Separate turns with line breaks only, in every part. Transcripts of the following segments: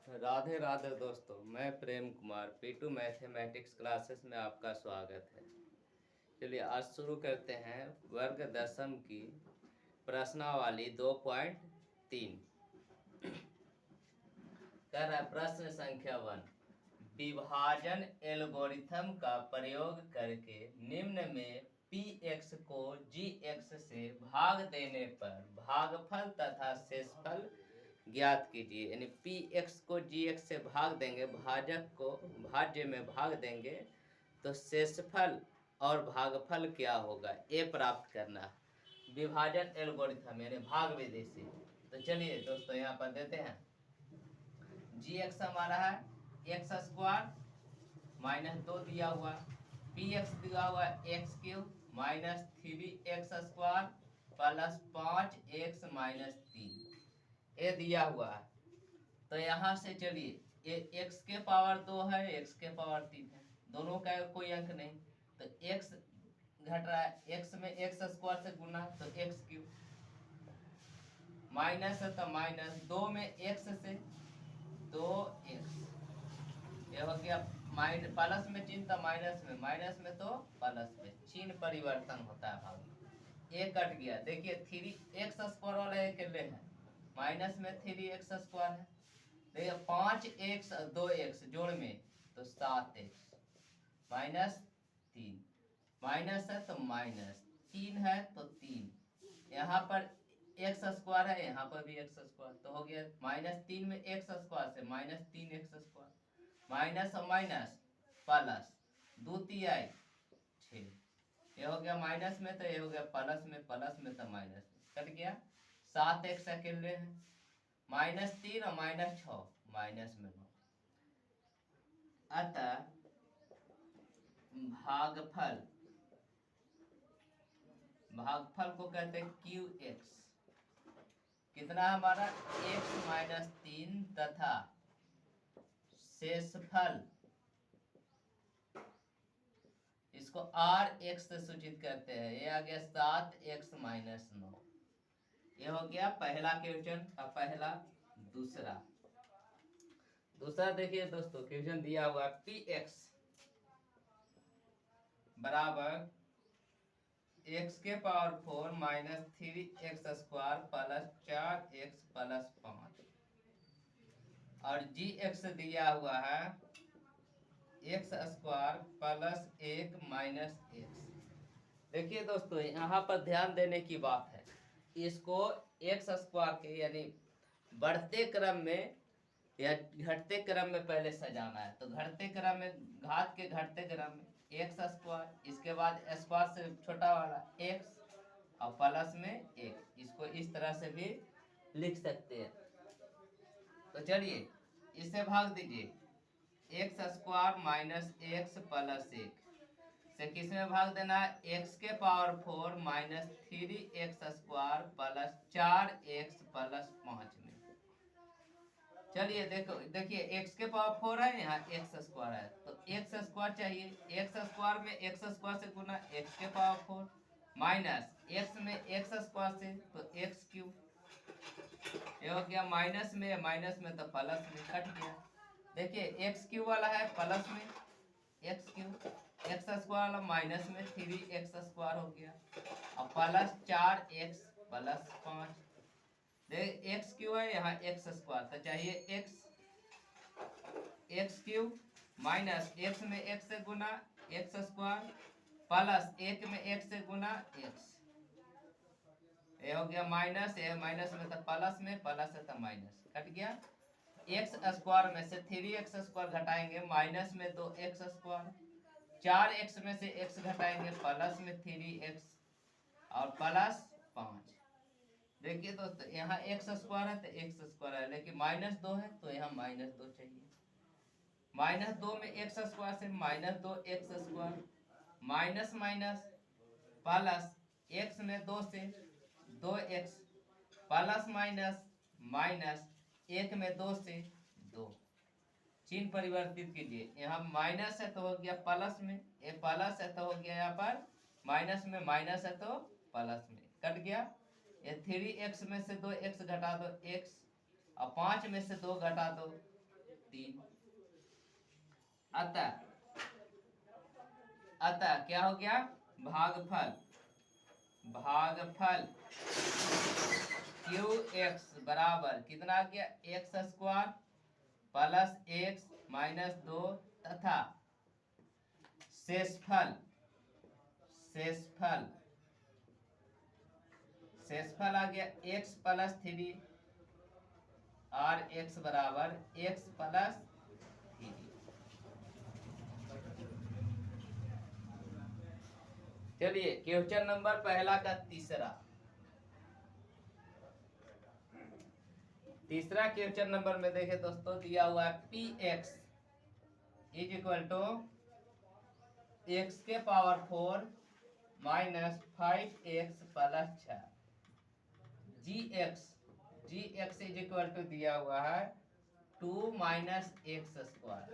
राधे राधे दोस्तों, मैं Prem Kumar P2 mathematics classes में आपका स्वागत है। चलिए आज शुरू करते हैं वर्ग दशम की प्रश्नावली 2.3। कर रहा है प्रश्न संख्या 1। विभाजन एल्गोरिथम का प्रयोग करके निम्न में px को gx से भाग देने पर भागफल तथा शेषफल ज्ञात कीजिए। यानी px को gx से भाग देंगे, भाजक को भाज्य में भाग देंगे तो शेषफल और भागफल क्या होगा ये प्राप्त करना। विभाजन एल्गोरिथम यानी भाग विधि से। तो चलिए दोस्तों यहाँ पर देते हैं gx हमारा है एक्स स्क्वायर माइनस 2 दिया हुआ, px दिया हुआ x cube minus 3x square plus 5x minus 3 ये दिया हुआ है। तो यहाँ से चलिए ये x के पावर 2 है, x के पावर 3 है, दोनों का कोई अंक नहीं, तो x घट रहा है, x में x स्क्वायर से गुना तो x क्यूब माइनस है तो माइनस 2 में x से 2x, ये हो गया माइनस प्लस में चिन्ह तो माइनस में तो प्लस में चिन्ह परिवर्तन होता है भाग में। एक कट गया, देखिए 3x स्क्वायर वाला एक ले है, माइनस में 3x स्क्वायर है, देखिए 5x 2x जोड़ में तो 7x माइनस 3, माइनस है तो माइनस 3 है तो 3, यहाँ पर एक्स स्क्वायर है, यहाँ पर भी एक्स स्क्वायर, तो हो गया माइनस 3 में एक्स स्क्वायर से माइनस 3x स्क्वायर, माइनस और माइनस प्लस 2 तिहाई 6, ये हो गया माइनस में तो ये हो गया प्लस में तो माइनस में कट गया। 7x अकेले है, माइनस 3 और माइनस 6 माइनस में 9, अतः भागफल को कहते हैं QX, कितना हमारा x माइनस 3 तथा शेषफल इसको RX से सूचित करते हैं, ये आ गया 7x माइनस 9, ये हो गया पहला क्वेश्चन का पहला। दूसरा देखिए दोस्तों, क्वेश्चन दिया हुआ px बराबर x के power 4 minus 3x square plus 4x plus 5 और gx दिया हुआ है x square plus 1 minus x. देखिए दोस्तों यहाँ पर ध्यान देने की बात है, इसको एक्स स्क्वायर के यानी बढ़ते क्रम में या घटते क्रम में पहले सजाना है। तो घटते क्रम में घात के घटते क्रम में एक्स स्क्वायर, इसके बाद स्क्वायर से छोटा वाला एक्स और प्लस में 1, इसको इस तरह से भी लिख सकते हैं। तो चलिए इससे भाग दीजिए, x square minus x plus 1 से किस में भाग देना है, एक्स के power 4 minus 3x square plus 4x plus 5 में। चलिए देखिए एक्स के पावर 4 है, यहाँ एक्स स्क्वायर है तो एक्स स्क्वायर चाहिए, एक्स स्क्वायर में एक्स स्क्वायर से गुना एक्स के पावर 4 माइनस एक्स में एक्स स्क्वायर से तो एक्स क्यूब, ये हो गया माइनस में तो प्लस में कट गया। देखिए एक्स क्यूब वाला है प्लस में एक्स क्यूब, एक्स स्क्वायर वाला माइनस में 3x स्क्वायर हो गया और प्लस 4x प्लस 5, देख एक्स क्यूब है यहाँ एक्स स्क्वायर तो चाहिए एक्स क्यूब माइनस एक्स में एक्स से गुना एक्स स्क्वायर प्लस 1 में एक्स से गुना एक्स, ये हो गया माइनस, ये माइनस में तो प्लस है तो माइनस कट गया। एक्स स्क्वायर में से 3x स्क्वायर घटाएंगे माइनस में तो एक्स स्क्वायर, 4x में से x घटाएंगे प्लस में 3x और प्लस 5। देखिए दोस्तों यहाँ एक्स स्क्वायर है तो एक्स स्क्वायर है, लेकिन माइनस 2 है तो यहाँ माइनस 2 चाहिए, माइनस 2 में एक्स स्क्वायर से minus 2 x square minus minus plus x में 2 से 2x प्लस माइनस माइनस 1 में 2 से 2, चिन्ह परिवर्तित कीजिए, यहाँ माइनस है तो हो गया प्लस में, ये प्लस है तो हो गया यहाँ पर माइनस में, माइनस है तो प्लस में कट गया। ये 3x में से 2x घटा दो x और 5 में से 2 घटा दो 3। अतः क्या हो गया, भागफल क्यू एक्स बराबर कितना आ गया, x square plus x minus 2 तथा शेषफल आ गया एक्स प्लस 3 और एक्स बराबर एक्स प्लस 3। चलिए क्वेश्चन नंबर पहला का तीसरा क्वेश्चन नंबर में देखे दोस्तों, दिया हुआ है P X is equal to X के power 4 minus 5x plus 6। G X is equal to दिया हुआ है 2 माइनस एक्स स्क्वायर।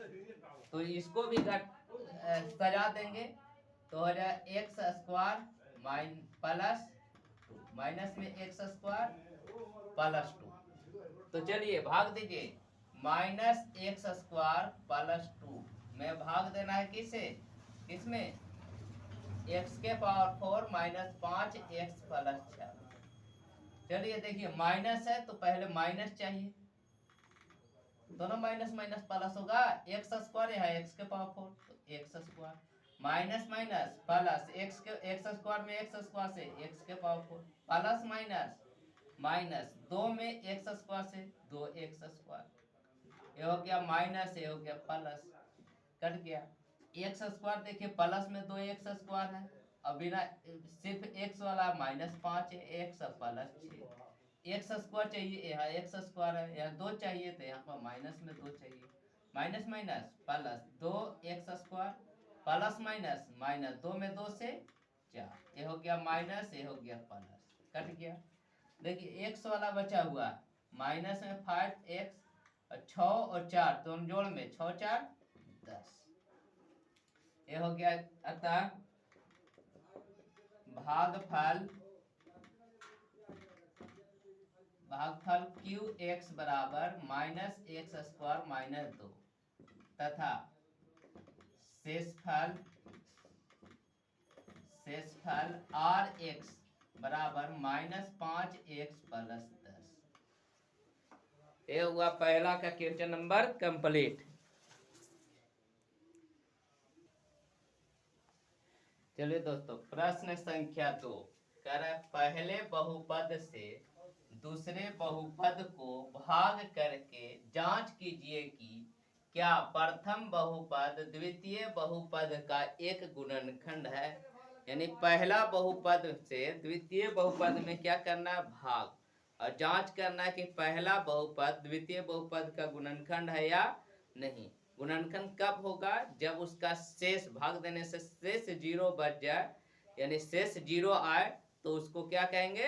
तो इसको भी सजा देंगे तो हो जाए एक्स स्क्वायर प्लस 2 माइनस में एक्स स्क्वायर प्लस 2। तो चलिए भाग दीजिए, माइनस एक्स स्क्वायर प्लस 2 में भाग देना है किसमें, एक्स के पावर 4 माइनस 5 एक्स प्लस 6। चलिए देखिए माइनस है तो पहले माइनस चाहिए, दोनों माइनस माइनस प्लस होगा, एक्स स्क्वायर है एक्स के पावर 4 तो x square minus minus plus x square में एक्स स्क्वायर से एक्स के पावर 4 प्लस माइनस 2 में एक्स स्क्वायर से 2 एक्स स्क्वायर, ये हो गया माइनस, ये हो गया प्लस, कट गया। एक्स स्क्वायर देखिए प्लस में 2 एक्स स्क्वायर है, अब बिना सिर्फ एक्स वाला माइनस 5 है, एक्स प्लस 6, एक्स स्क्वायर चाहिए, यहाँ एक्स स्क्वायर है, यहाँ 2 चाहिए तो यहाँ पर माइनस में 2 चाहिए, minus minus plus 2 x square plus minus 2 में 2 से 4, ये हो गया माइनस, ये हो गया प्लस, कट गया। देखिए एक्स वाला बचा हुआ माइनस में 5x और 6 और 4 दोनों जोड़ में 6 4 10, ये हो गया। अतः भागफल क्यू एक्स बराबर माइनस एक्स स्क्वायर माइनस 2 तथा शेषफल आर एक्स बराबर माइनस 5x प्लस 10। ये हुआ पहला का क्वेश्चन नंबर कंप्लीट। चलिए दोस्तों प्रश्न संख्या 2 कह रहा है पहले बहुपद से दूसरे बहुपद को भाग करके जांच कीजिए कि क्या प्रथम बहुपद द्वितीय बहुपद का एक गुणनखंड है। यानी पहला बहुपद से द्वितीय बहुपद में क्या करना है, भाग, और जांच करना है कि पहला बहुपद द्वितीय बहुपद का गुणनखंड है या नहीं। गुणनखंड कब होगा, जब उसका शेष भाग देने से शेष 0 बच जाए, यानी शेष 0 आए तो उसको क्या कहेंगे,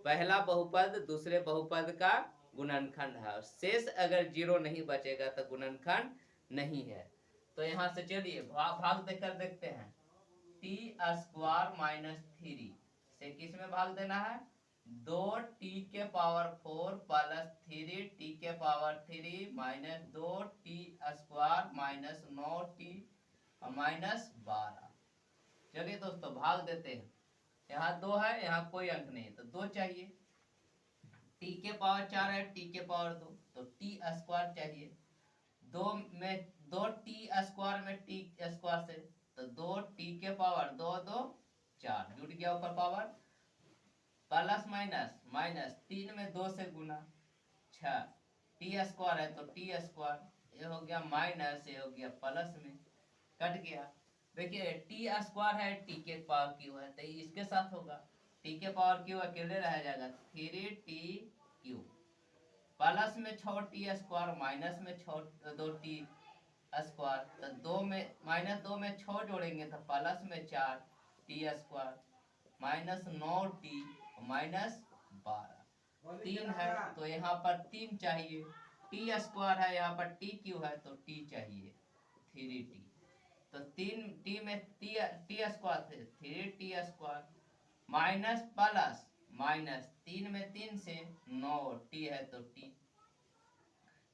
पहला बहुपद दूसरे बहुपद का गुणनखंड है। और शेष अगर 0 नहीं बचेगा तो गुणनखंड नहीं है। तो यहाँ से चलिए भाग देकर देखते हैं। टी स्क्वायर माइनस 3 से किस में भाग देना है, 2t के पावर 4 प्लस 3t के power 3 minus 2t square minus 9t और माइनस 12। चलिए दोस्तों भाग देते हैं, यहाँ 2 है, यहाँ कोई अंक नहीं है तो 2 चाहिए, t के पावर 4 है, t के पावर 2 तो t स्क्वायर चाहिए, 2t स्क्वायर में t स्क्वायर से तो 2t के पावर 2 2 4 जुड़ गया ऊपर पावर, प्लस माइनस 3 में 2 से गुना 6, टी स्क्वायर है तो टी स्क्वायर, ये हो गया माइनस, ये हो गया प्लस में, कट गया। देखिए टी स्क्वायर है, टी के पावर क्यू है तो इसके साथ होगा, टी के पावर क्यू अकेले रह जाएगा 3t क्यू, प्लस में 6t स्क्वायर माइनस में 2t स्क्वायर, तो 2 में माइनस 2 में 6 जोड़ेंगे तो प्लस में 4t square minus 9t minus 12, 3 है तो यहाँ पर 3 चाहिए, टी स्क्वायर है यहाँ पर टी क्यू है तो टी चाहिए 3t, तो 3t में टी स्क्वायर थे 3t square minus plus minus 3 में 3 से 9t है तो t,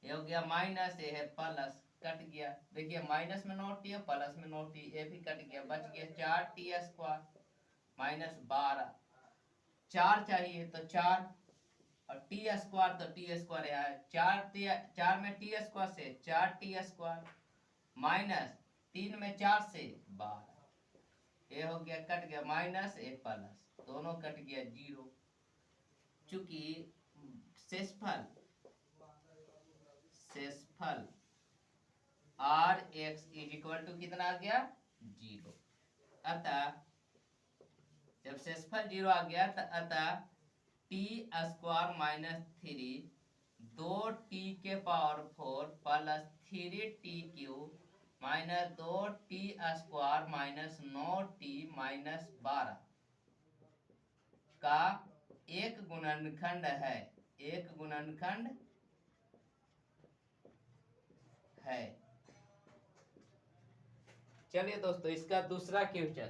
ये हो गया माइनस, ये है प्लस, कट गया। देखिए माइनस में नौ टी है, प्लस में नौ टी, ये भी कट गया, बच गया 4t² माइनस 12। 4 चाहिए तो 4, और t² तो t² यहाँ है, 4 में t² से 4t² माइनस 3 में 4 से 12, ये हो गया कट गया माइनस, ए प्लस, दोनों कट गया 0। चूंकि शेषफल rx इज इक्वल टू कितना आ गया 0, अतः जब शेषफल 0 आ गया तो अतः t² minus 3 2t⁴ plus 3t³ minus 2t² minus 9t minus 12 का एक गुणनखंड है, एक गुणनखंड है। चलिए दोस्तों इसका दूसरा क्वेश्चन,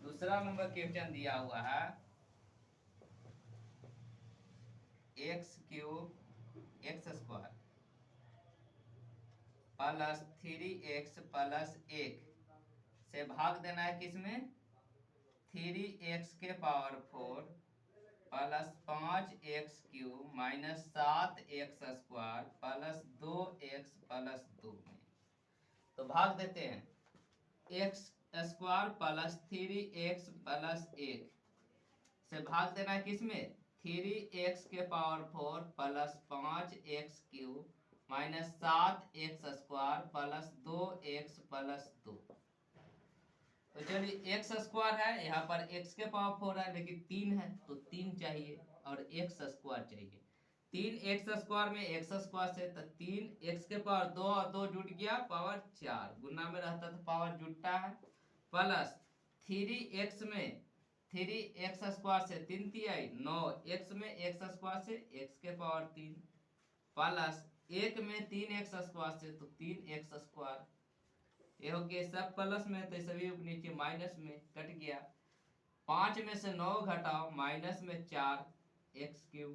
दूसरा नंबर क्वेश्चन दिया हुआ है x³ x² plus 3x plus 1 से भाग देना है किसमें 3x⁴ plus 5x³ minus 7x² plus 2x plus 2 में। तो भाग देते हैं, x² प्लस 3x प्लस 1 से भाग देना है किसमें 3x⁴ plus 5x³ minus 7x² plus 2x plus 2। तो चलिए x² है, यहाँ पर x⁴ है लेकिन 3 है तो 3 चाहिए और x² चाहिए। 3x² में x² से तो 3x⁴ 2 और 2 जुट गया पावर 4, गुना में रहता तो पावर जुटता है, प्लस 3x में 3x² से 3 तिहाई 9, x में x² से x⁴ 3 प्लस 1 में 3x² से तो 3x², ये हो गया सब प्लस में तो सभी नीचे माइनस में कट गया। 5 में से 9 घटाओ माइनस में 4x³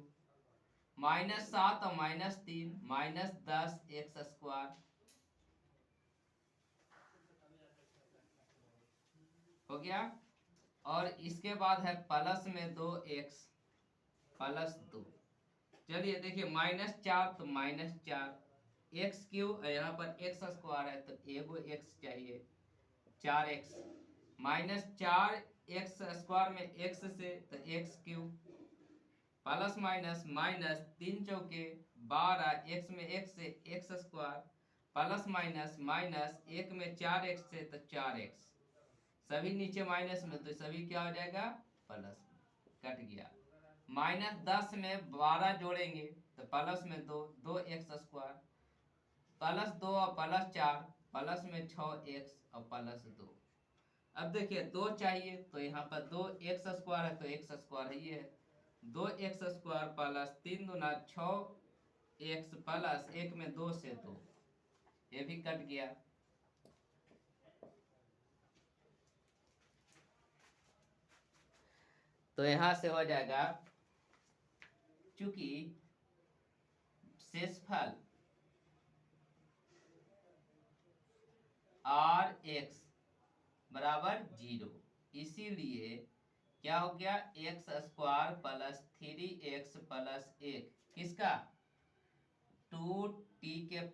माइनस 7 और माइनस 3 माइनस 10x² हो गया। और इसके बाद है प्लस में 2x प्लस 2। चलिए देखिए माइनस 4 तो माइनस 4 x³ यहाँ पर x² है तो एगो x चाहिए 4x माइनस 4x² में x से तो x³ प्लस माइनस माइनस 3 चौके 12, x में x से x² प्लस माइनस माइनस 1 में 4x से तो 4x, सभी नीचे माइनस में तो सभी क्या हो जाएगा प्लस में, कट गया। माइनस 10 में 12 जोड़ेंगे तो प्लस में 2 2x² प्लस 2 और प्लस 4 प्लस में 6x और प्लस 2। अब देखिए 2 चाहिए तो यहाँ पर 2x² है तो x² है, ये है 2x² प्लस 3 दूना 6x प्लस 1 में 2 से 2, ये भी कट गया। तो यहां से हो जाएगा, चूंकि शेषफल rx बराबर 0, इसीलिए क्या हो गया x² प्लस 3x प्लस 1 किसका 3x⁴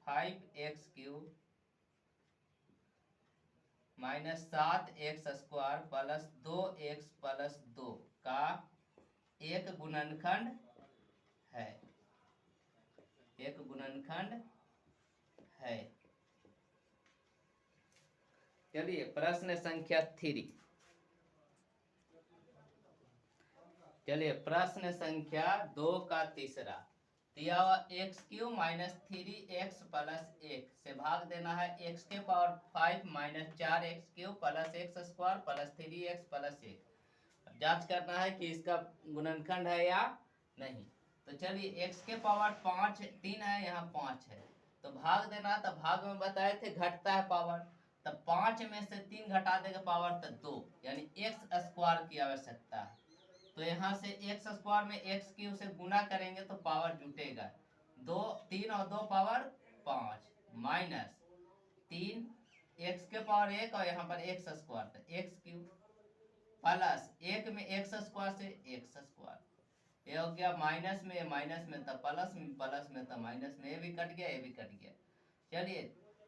5x³ minus 7x² plus 2x plus 2 का एक गुणनखंड है, एक गुणनखंड है। चलिए प्रश्न संख्या 3, चलिए प्रश्न संख्या 2 का तीसरा दिया हुआ x³ माइनस 3x प्लस 1 से भाग देना है x⁵ minus 4x³ plus x² plus 3x plus 1। जांच करना है कि इसका गुणनखंड है या नहीं। तो चलिए x⁵ 3 है, यहाँ 5 है तो भाग देना, तो भाग में बताए थे घटता है पावर, तब 5 में से 3 घटा देगा पावर तो 2, यानी एक्स स्क्वायर की आवश्यकता है। तो यहाँ से एक्स स्क्वायर में एक्स क्यूब से गुना करेंगे तो पावर जुटेगा, 2 3 और 2 पावर 5 माइनस 3 एक्स के पावर 1 और यहाँ पर एक्स स्क्वायर तो एक्स क्यूब प्लस 1 में एक्स स्क्वायर से एक्स स्क्वायर, ये हो गया माइनस में था प्लस में था माइनस में, ये भी कट गया ये भी कट गया। चलिए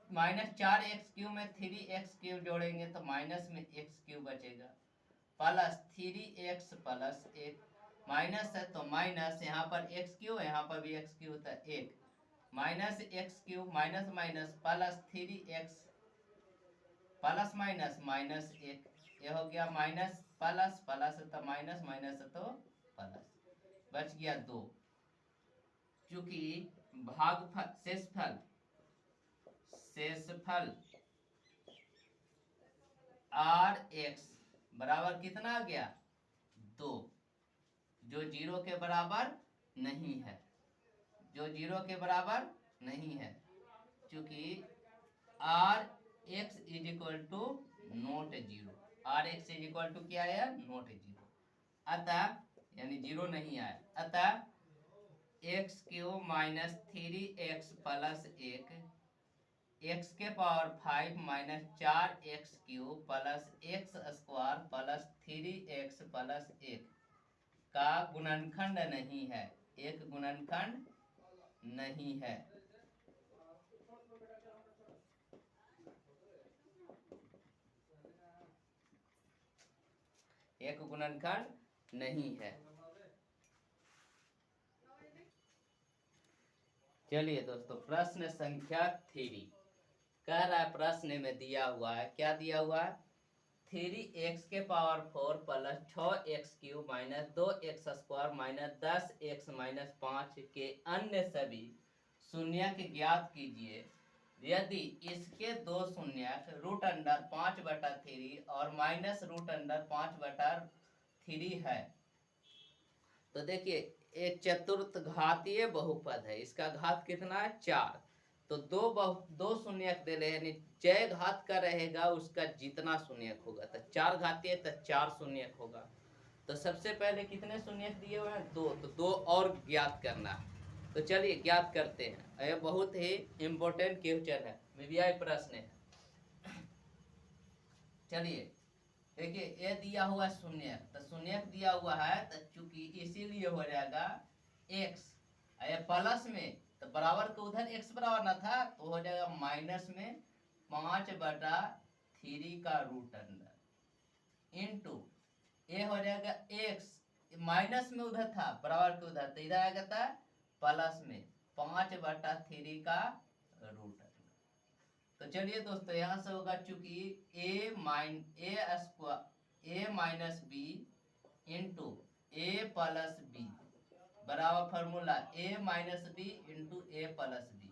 माइनस 4x क्यूब में 3x क्यूब जोड़ेंगे तो माइनस में x क्यूब बचेगा प्लस 3x प्लस 1 माइनस है तो माइनस, यहाँ पर x क्यूब यहाँ पर भी x क्यूब था 1 minus x cube minus minus plus 3x plus minus minus 1, ये हो गया माइनस प्लस प्लस तो माइनस माइनस तो प्लस, बच गया 2। चूंकि भागफल शेषफल आर एक्स बराबर कितना आ गया 2, जो 0 के बराबर नहीं है, जो 0 के बराबर नहीं है, चूंकि R x is equal to not 0, R x is equal to क्या है नॉट 0, अतः यानी 0 नहीं आया, अतः x cube minus 3x plus 1 x के power 5 minus 4x cube plus x square plus 3x plus 1 का गुणनखंड नहीं है, एक गुणनखंड नहीं है। एक गुणनखंड नहीं है। चलिए दोस्तों प्रश्न संख्या 3 कह रहा है, प्रश्न में दिया हुआ है, क्या दिया हुआ है 3x के power 4 plus 6x cube minus 2x square minus 10x minus 5 के अन्य सभी शून्यक ज्ञात कीजिए यदि इसके दो शून्यक रूट अंडर 5/3 और माइनस रूट अंडर 5/3 है। तो देखिए एक चतुर्थ घातीय बहुपद है, इसका घात कितना है 4, तो दो शून्यक दे रहे हैं, जय घात का रहेगा उसका जितना शून्यक होगा, तो 4 घातीय तो 4 शून्यक होगा। तो सबसे पहले कितने शून्यक दिए हुए हैं 2, तो 2 और ज्ञात करना है। तो चलिए ज्ञात करते हैं, यह बहुत ही इम्पोर्टेंट क्वेश्चन है, मीडिया प्रश्न है। चलिए देखिए ये दिया हुआ शून्यक, तो शून्यक दिया हुआ है तो चूंकि इसीलिए हो जाएगा x, ये प्लस में तो बराबर के उधर x बराबर ना था तो हो जाएगा माइनस में 5/3 का रूट अंडर इनटू ये हो जाएगा x, माइनस में उधर था बराबर के उधर तो इधर आ गया था प्लस में 5/3 का रूट। तो चलिए दोस्तों यहाँ से होगा चूंकि a minus b into a plus b बराबर formula a minus b into a plus b,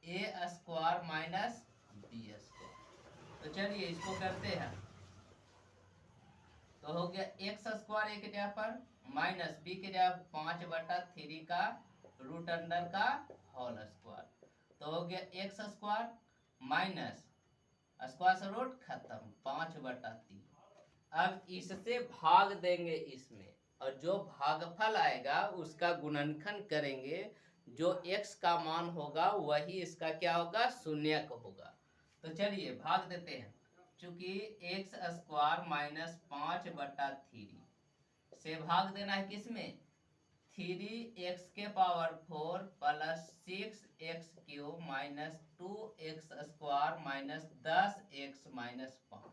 a square minus b square. तो चलिए इसको करते हैं, तो हो गया एक्स स्क्वायर ए के जगह पर माइनस बी के जगह 5/3 का रूट अंडर का होल स्क्वायर, तो हो गया एक्स स्क्वायर माइनस स्क्वायर से रूट खत्म 5/3। अब इससे भाग देंगे इसमें और जो भागफल आएगा उसका गुणनखंड करेंगे, जो x का मान होगा वही इसका क्या होगा शून्यक होगा। तो चलिए भाग देते हैं, चूंकि एक्स स्क्वायर माइनस 5/3 से भाग देना है किसमें 3x के power 4 plus 6x cube minus 2x square minus 10x minus 5।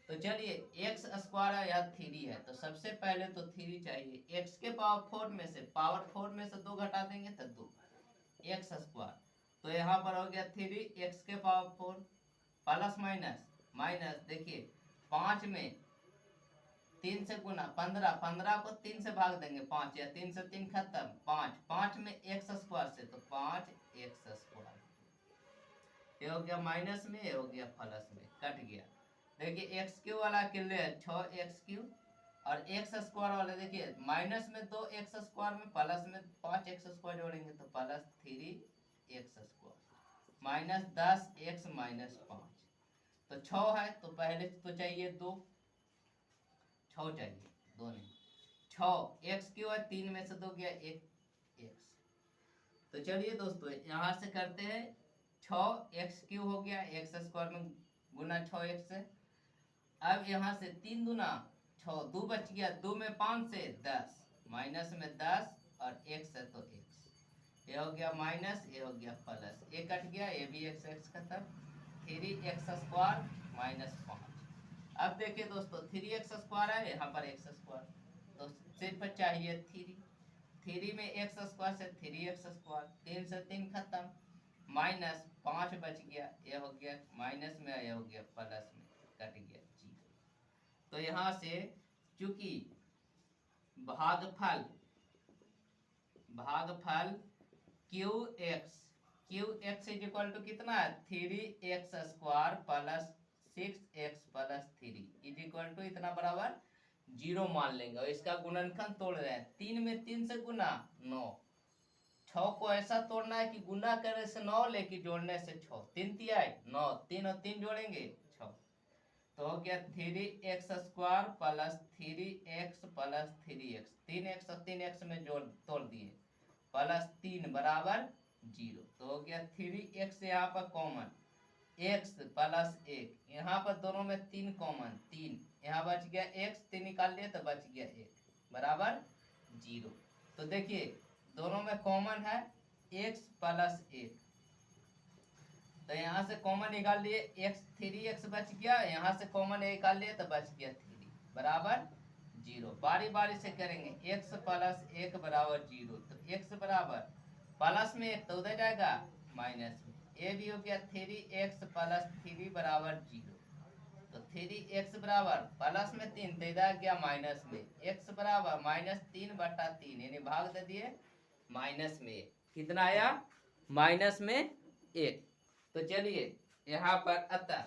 तो चलिए x स्क्वायर या 3 है तो सबसे पहले तो 3 चाहिए, x के पावर 4 में से 2 घटा देंगे तो 2 x स्क्वायर, तो यहाँ पर हो गया 3x के पावर 4 प्लस माइनस माइनस, देखिए 5 में 3 से गुना 15, 15 को 3 से भाग देंगे 5, या 3 से 3 खत्म 5, 5 में x स्क्वायर से तो 5x स्क्वायर, ये हो गया माइनस में, ये हो गया प्लस में, कट गया। देखिए x क्यूब वाला क्लियर 6x क्यूब और x स्क्वायर वाला देखिए माइनस में 2x स्क्वायर में प्लस में 5x स्क्वायर जोड़ेंगे तो plus 3x x square minus 10x minus 5। तो 6 है तो पहले तो चाहिए 2, 6 चाहिए, 2 नहीं 6। एक्स क्यों है, 3 में से 2 गया 1 एक्स। तो चलिए दोस्तों यहाँ से करते हैं 6x क्यों हो गया एक्स स्क्वायर में गुना 6x से। अब यहाँ से 3 दूना 6, 2 बच गया, 2 में 5 से 10, माइनस में 10 और x है तो x, ये हो गया माइनस, ये हो गया प्लस, ये कट गया, ये भी x x खत्म, 3x स्क्वायर माइनस 5। अब देखिए दोस्तों 3x स्क्वायर है, यहाँ पर x स्क्वायर, तो सिर्फ चाहिए 3 में x स्क्वायर से 3x स्क्वायर, 3 से 3 खत्म, माइनस 5 बच गया, ये हो गया माइनस में, ये हो गया प्लस में, कट गया जी। तो यहाँ से चूंकि भागफल QX इक्वल टू कितना है 3x square plus 6x plus 3 is equal to इतना बराबर 0 मान लेंगे। और इसका गुणनखंड तोड़ रहे हैं, 3 में 3 से गुना 9, 6 को ऐसा तोड़ना है कि गुना करने से 9 लेके जोड़ने से 6, 3 तिया 9, 3 और 3 जोड़ेंगे 6, तो हो गया 3x square plus 3x plus 3x, 3x और 3x में जोड़ तोड़ दिए, प्लस 3 बराबर 0, तो हो गया 3x यहाँ पर कॉमन, x प्लस 1, यहाँ पर दोनों में 3 कॉमन, 3 यहाँ बच गया, x 3 निकाल लिए तो बच गया 1 बराबर 0। तो देखिए दोनों में कॉमन है x प्लस 1, तो यहाँ से कॉमन निकाल लिए x, 3x बच गया, यहाँ से कॉमन निकाल लिए तो बच गया 3 बराबर 0। बारी बारी से करेंगे, x प्लस 1 बराबर 0, तो x बराबर प्लस में 1 तो उधर जाएगा माइनस में, ये भी हो गया 3x प्लस 3 बराबर 0, तो 3x बराबर प्लस में 3 तो इधर गया माइनस में, x बराबर माइनस 3/3 यानी भाग दे दिए माइनस में 1, कितना आया माइनस में 1। तो चलिए यहाँ पर अतः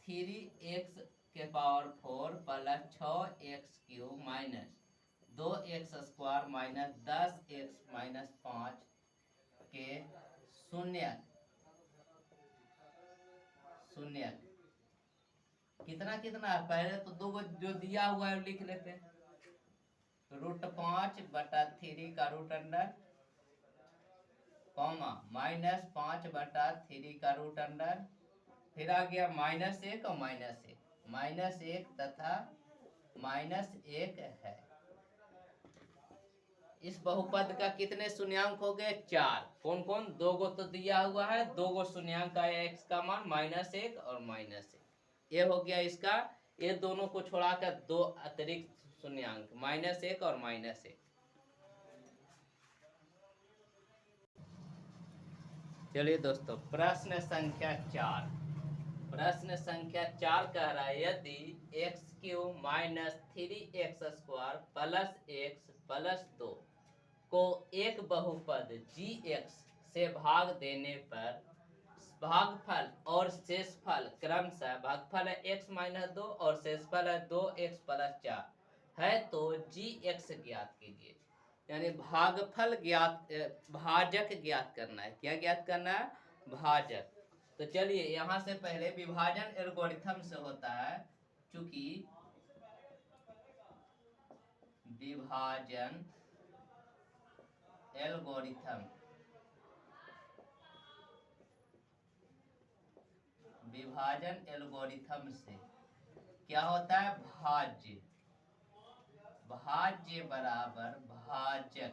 3x के power 4 plus 6x cube minus 2x square minus 10x minus 5 के शून्य कितना कितना है, पहले तो 2 जो दिया हुआ है लिख लेते हैं, √5/3 का रूट अंडर कॉमा माइनस 5/3 का रूट अंडर, फिर आ गया -1 और -1 तथा -1 है। इस बहुपद का कितने शून्यांक हो गए 4, कौन कौन, 2 गो तो दिया हुआ है, 2 गो शून्यांक आया, x का मान -1 और -1, ये हो गया इसका, ये दोनों को छोड़ाकर 2 अतिरिक्त शून्यांक -1 और -1। चलिए दोस्तों प्रश्न संख्या 4 कह रहा है यदि x³ minus 3x square plus x plus 2 को एक बहुपद gx से भाग देने पर भागफल और शेषफल क्रमशः, भागफल है x माइनस 2 और शेषफल है 2x प्लस 4 है, तो gx ज्ञात कीजिए। यानी भागफल ज्ञात, भाजक ज्ञात करना है, क्या ज्ञात करना है, भाजक। तो चलिए यहाँ से पहले विभाजन एल्गोरिथम से होता है, चूंकि विभाजन एल्गोरिथम से क्या होता है, भाज्य बराबर भाजक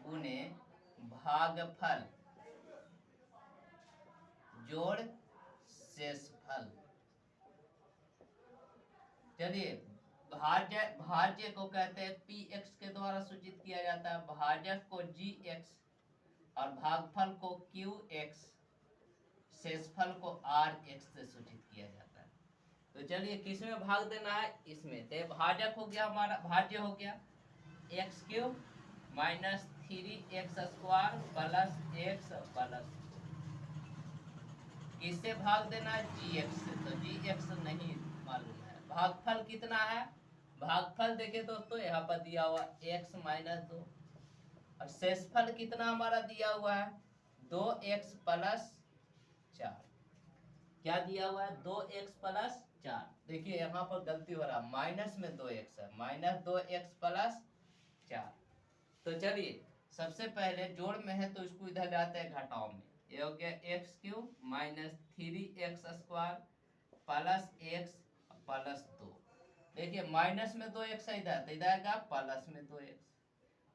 गुने भागफल जोड़ शेषफल। चलिए भाज्य को कहते हैं px के द्वारा सूचित किया जाता है, भाजक को gx और भागफल को qx, शेषफल को rx से सूचित किया जाता है। तो चलिए किसमें भाग देना है, इसमें, तो भाजक हो गया हमारा, भाज्य हो गया x³ minus 3x square plus x plus, किससे भाग देना है, gx से, तो gx नहीं मालूम है। भागफल कितना है भागफल देखे दोस्तों यहाँ पर दिया हुआ x माइनस 2 और शेषफल कितना हमारा दिया हुआ है 2x प्लस 4। क्या दिया हुआ है 2x प्लस 4। देखिए यहाँ पर गलती हो रहा है, माइनस में 2x है, माइनस 2x प्लस 4। तो चलिए सबसे पहले जोड़ में है तो इसको इधर लाते हैं घटाव में। ये हो गया x cube minus 3x square plus x plus 2। देखिए माइनस में 2x है इधर, तो इधर आएगा प्लस में 2x,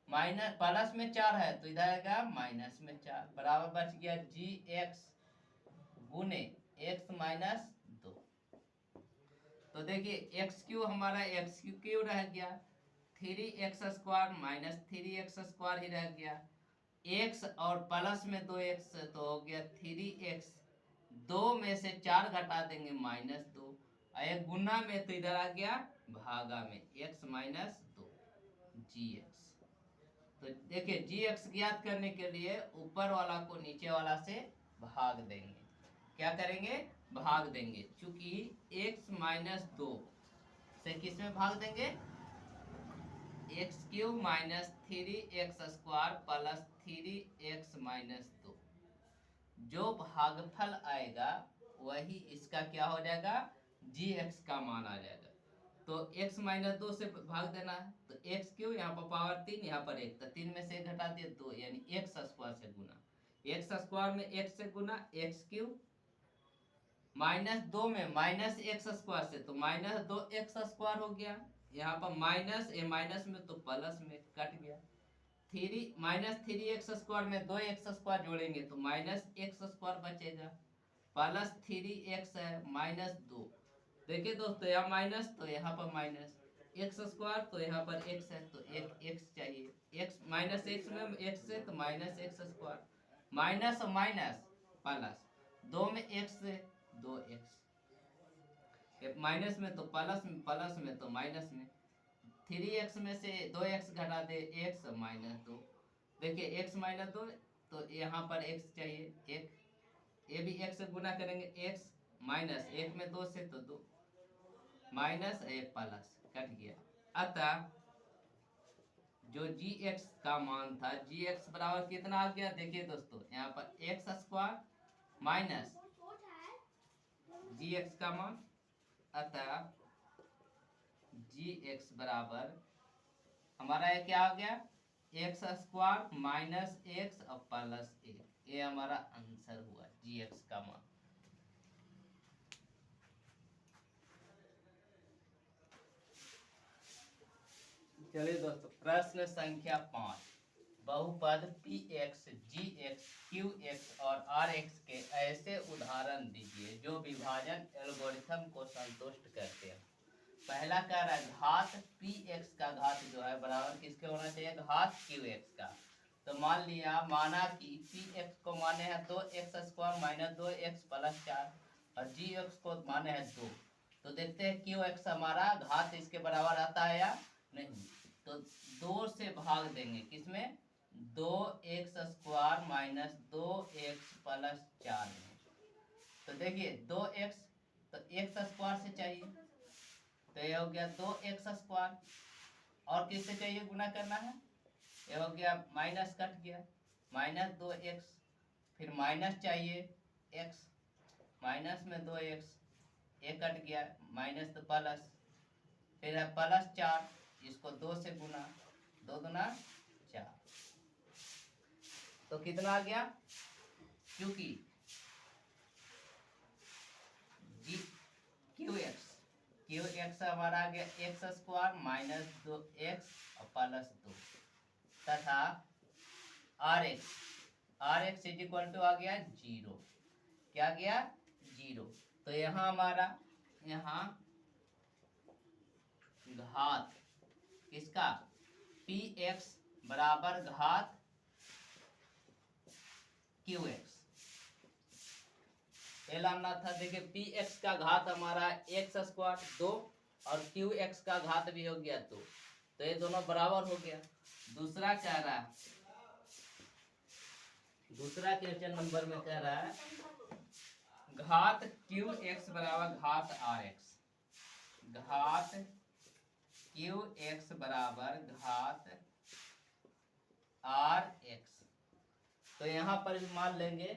माइनस प्लस में 4 है तो इधर आएगा माइनस में 4, बराबर बच गया जी एक्स गुने x माइनस 2। तो देखिए एक्स क्यू हमारा एक्स क्यू रह गया, 3x square minus 3x square ही रह गया, x और प्लस में 2x तो हो गया 3x, 2 में से 4 घटा देंगे माइनस 2, और एक गुना में तो इधर आ गया भागा में x माइनस 2 gx। तो देखिए gx ज्ञात करने के लिए ऊपर वाला को नीचे वाला से भाग देंगे। क्या करेंगे भाग देंगे, चूंकि x माइनस 2 से किस में भाग देंगे x cube minus 3x square plus 3x minus 2। जो भागफल आएगा वही इसका क्या हो जाएगा gx का मान आ जाएगा। तो x माइनस 2 से भाग देना है तो एक्स क्यूब यहाँ पर पावर 3, यहाँ पर 1, तो 3 में से 1 घटा दिए 2, यानी x स्क्वायर से गुना, x स्क्वायर में x से गुना x क्यूब माइनस 2 में माइनस x स्क्वायर से तो माइनस 2x स्क्वायर हो गया, यहाँ पर माइनस ए माइनस में तो प्लस में कट गया, 3 माइनस 3x स्क्वायर में 2x स्क्वायर जोड़ेंगे तो माइनस x स्क्वायर बचेगा, प्लस 3x है माइनस 2। देखिए दोस्तों यहाँ माइनस तो यहाँ पर माइनस, x स्क्वायर तो यहाँ पर x है तो एक x चाहिए, x माइनस x में x से तो minus x square, minus minus plus, 2 में x से 2x, माइनस में तो प्लस में, प्लस में तो माइनस में, 3x में से 2x घटा दे x माइनस 2। देखिए x माइनस 2 तो यहाँ पर x चाहिए, एक ये भी x से गुना करेंगे, x माइनस 1 में 2 से तो 2 माइनस 1 प्लस कट गया। अतः जो gx का मान था gx बराबर कितना आ गया, देखिए दोस्तों यहाँ पर x स्क्वायर माइनस gx का मान, अतः gx बराबर हमारा ये क्या आ गया एक्स स्क्वायर माइनस एक्स और प्लस 1, ये हमारा आंसर हुआ gx का मान। चलिए दोस्तों प्रश्न संख्या 5, बहुपद px, gx, qx और rx के ऐसे उदाहरण दीजिए जो विभाजन एल्गोरिथम को संतुष्ट करते हैं। पहला कह रहा है घात px का घात जो है बराबर किसके होना चाहिए घात qx का। तो मान लिया, माना कि px को माने हैं 2x square minus 2x plus 4 और gx को माने हैं 2। तो देखते हैं qx हमारा घात इसके बराबर आता है या नहीं। तो 2 से भाग देंगे किसमें 2x square minus 2x plus 4 में। तो देखिए 2x तो x स्क्वायर से चाहिए तो ये हो गया 2x स्क्वायर, और किससे चाहिए गुना करना है, ये हो गया माइनस कट गया माइनस 2x, फिर माइनस चाहिए x, माइनस में 2x, ये कट गया माइनस तो प्लस, फिर है प्लस 4, इसको 2 से गुना, 2 दूना 4, तो कितना आ गया, क्योंकि qx हमारा आ गया एक्स स्क्वायर माइनस 2x और प्लस 2 तथा rx इज इक्वल टू आ गया 0, क्या गया 0। तो यहाँ हमारा यहाँ घात किसका px बराबर घात qx लाना था। देखिए px का घात हमारा x स्क्वायर 2 और qx का घात भी हो गया 2, तो ये दोनों बराबर हो गया। दूसरा कह रहा है, दूसरा क्वेश्चन नंबर में कह रहा है घात qx बराबर घात rx, घात क्यू एक्स बराबर घात आर एक्स। तो यहाँ पर भी मान लेंगे,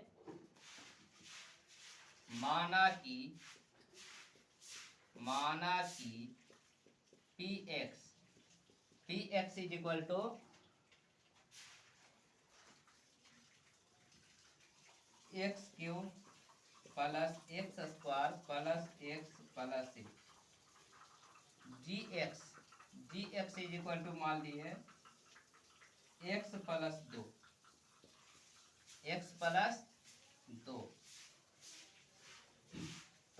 माना कि P X is equal to X cube plus x square plus X plus six. G X is equal to मान लिए एक्स प्लस दो,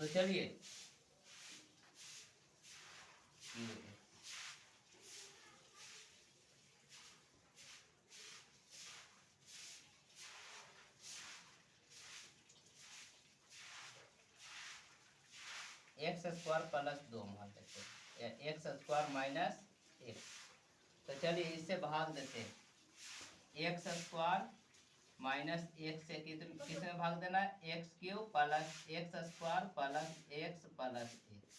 तो चलिए एक्स स्क्वायर प्लस दो मान लेते हैं, एक्स स्क्वायर माइनस एक्स। तो चलिए इससे भाग देते हैं, एक्स स्क्वायर माइनस एक्स से किस में भाग देना है, x cube plus x square plus X plus x.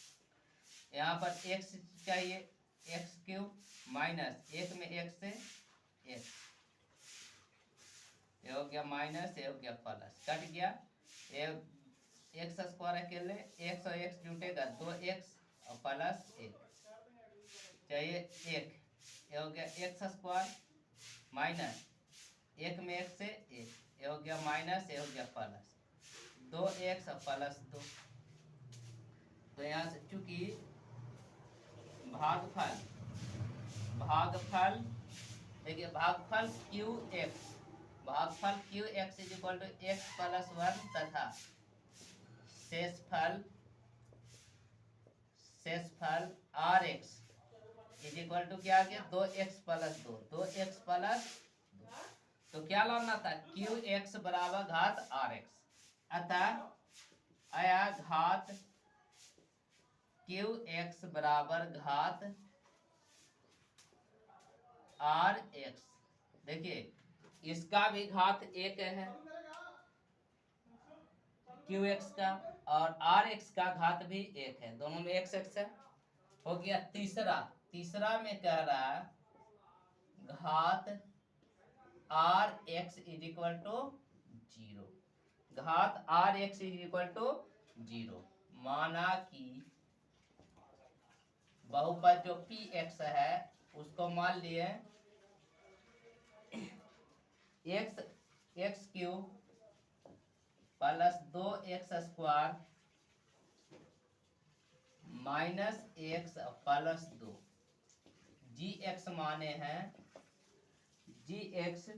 यहाँ पर एक्स चाहिए, एक्स क्यूब माइनस एक में एक्स से एक्स, ये हो गया माइनस, ये हो गया प्लस, कट गया। ये एक्स स्क्वायर अकेले, एक्स और एक्स जुटेगा दो एक्स और प्लस एक चाहिए एक, ये हो गया एक्स स्क्वायर माइनस एक में एक से एक, ये हो गया माइनस, ये हो गया प्लस, दो एक्स और प्लस दो। तो यहाँ से चूंकि भागफल देखिए, भागफल q x is equal to x plus one तथा शेषफल r x is equal to क्या आ गया, दो एक्स प्लस दो, तो क्या लाना था, क्यू एक्स बराबर घात आर एक्स। अतः आया घात क्यू एक्स बराबर घात आर एक्स। देखिए इसका भी घात एक है क्यू एक्स का, और आर एक्स का घात भी एक है, दोनों में एक्स एक्स है। हो गया तीसरा में कह रहा है घात are x is equal to zero, घात are x is equal to zero. माना कि बहुपद जो पी एक्स है उसको मान लिए एक्स क्यूब प्लस दो x square minus x plus दो। जी एक्स माने हैं g x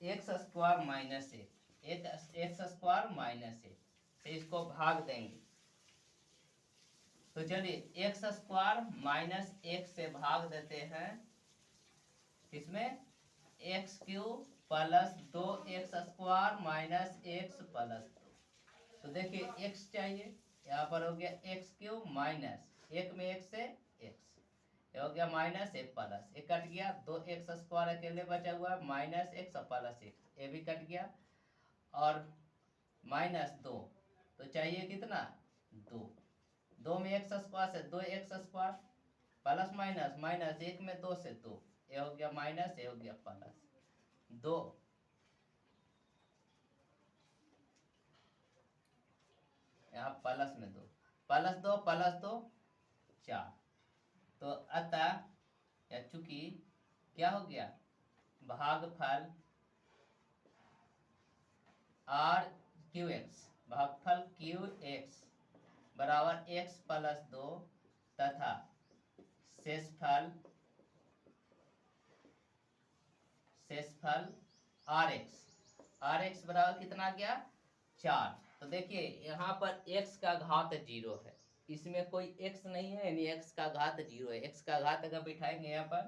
x square minus x square minus एक से इसको भाग देंगे। तो चलिए एक्स स्क्वायर माइनस एक से भाग देते हैं, इसमें एक्स क्यूब प्लस दो x square minus x plus दो। तो देखिए एक्स चाहिए, यहाँ पर हो गया एक्स क्यूब माइनस एक में एक से एक्स, ये हो गया माइनस एक प्लस एक, कट गया, दो एक्स स्क्वायर अकेले बचा हुआ है माइनस एक्स प्लस एक्स, ये भी कट गया, और माइनस दो, तो चाहिए कितना, दो में एक्स स्क्वायर से दो x square plus minus minus एक में दो से दो, ये हो गया माइनस, ये हो गया प्लस दो, यहाँ प्लस में दो प्लस दो चार। तो अतः या चूंकि क्या हो गया, भागफल आर क्यू एक्स, भागफल क्यू एक्स बराबर एक्स प्लस दो तथा शेषफल आर एक्स बराबर कितना गया, चार। तो देखिए यहाँ पर x का घात जीरो है, इसमें कोई x नहीं है, यानी x का घात जीरो है। x का घात अगर बिठाएंगे यहाँ पर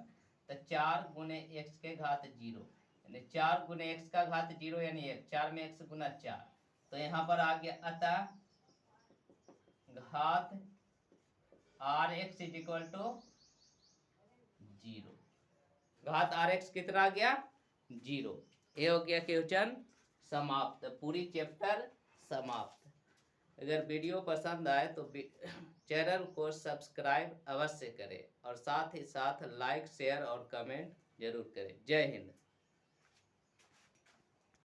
तो चार गुने x के घात जीरो, यानी चार गुने x का घात जीरो यानी एक, चार में x गुना चार, तो यहाँ पर आ गया अतः घात are x is equal to zero, घात आर एक्स कितना आ गया, जीरो। ये हो गया क्वेश्चन समाप्त, पूरी चैप्टर समाप्त। अगर वीडियो पसंद आए तो चैनल को सब्सक्राइब अवश्य करें और साथ ही साथ लाइक शेयर और कमेंट जरूर करें। जय हिंद।